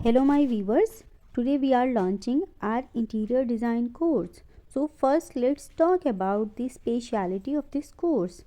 Hello my viewers, today we are launching our interior design course. So first let's talk about the speciality of this course.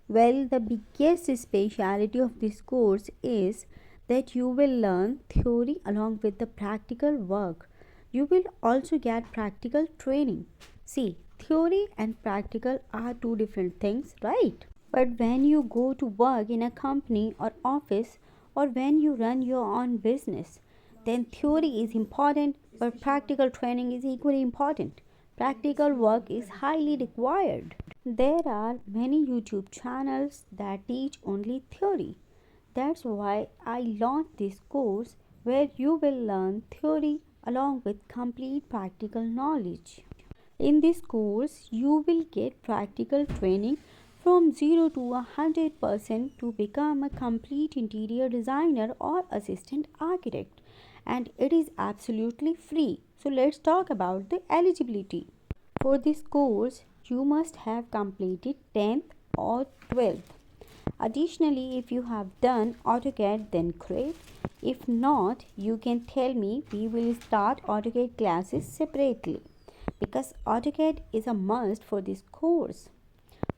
Well, the biggest speciality of this course is that you will learn theory along with the practical work. You will also get practical training. See, theory and practical are two different things, right? But when you go to work in a company or office or when you run your own business, then theory is important, but practical training is equally important. Practical work is highly required. There are many YouTube channels that teach only theory. That's why I launched this course where you will learn theory along with complete practical knowledge. In this course, you will get practical training from 0 to 100% to become a complete interior designer or assistant architect, and it is absolutely free. So let's talk about the eligibility. For this course, you must have completed 10th or 12th. Additionally, if you have done AutoCAD, then great. If not, you can tell me. We will start AutoCAD classes separately because AutoCAD is a must for this course.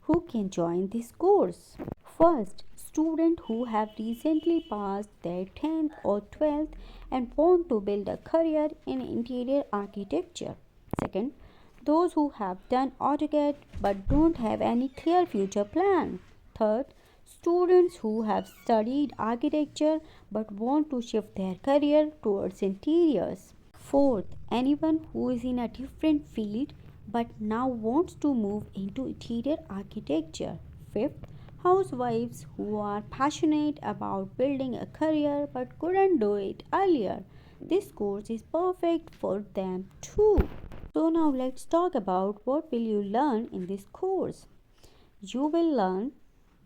Who can join this course? First, students who have recently passed their 10th or 12th and want to build a career in interior architecture. Second, those who have done AutoCAD but don't have any clear future plan. Third, students who have studied architecture but want to shift their career towards interiors. Fourth, anyone who is in a different field but now wants to move into interior architecture. Fifth, housewives who are passionate about building a career but couldn't do it earlier. This course is perfect for them too. So now let's talk about what will you learn in this course. You will learn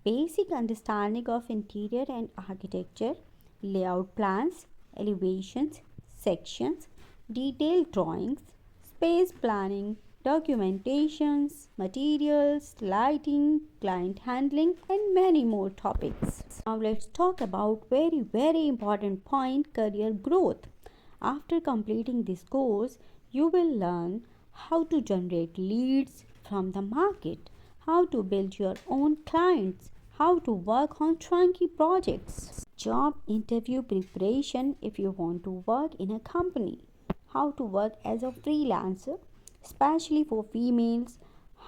basic understanding of interior and architecture, layout plans, elevations, sections, detailed drawings, space planning, documentations, materials, lighting, client handling, and many more topics. Now let's talk about very important point, career growth. After completing this course, you will learn how to generate leads from the market, how to build your own clients, how to work on chunky projects, job interview preparation if you want to work in a company, how to work as a freelancer, especially for females,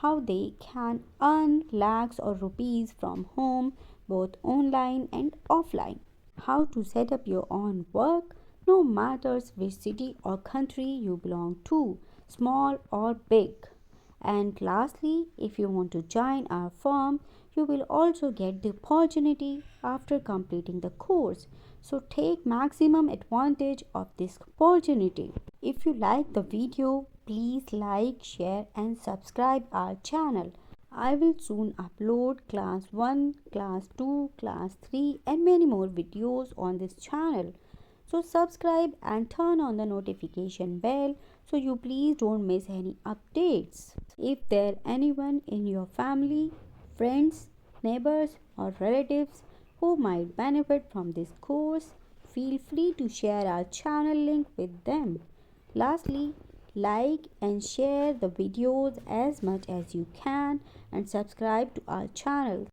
how they can earn lakhs or rupees from home, both online and offline, how to set up your own work, no matters which city or country you belong to, small or big. And lastly, if you want to join our firm, you will also get the opportunity after completing the course. So take maximum advantage of this opportunity. If you like the video, please like, share and subscribe our channel. I will soon upload class 1, class 2, class 3 and many more videos on this channel. So subscribe and turn on the notification bell so you please don't miss any updates. If there anyone in your family, friends, neighbors or relatives who might benefit from this course, feel free to share our channel link with them. Lastly, like and share the videos as much as you can and subscribe to our channel.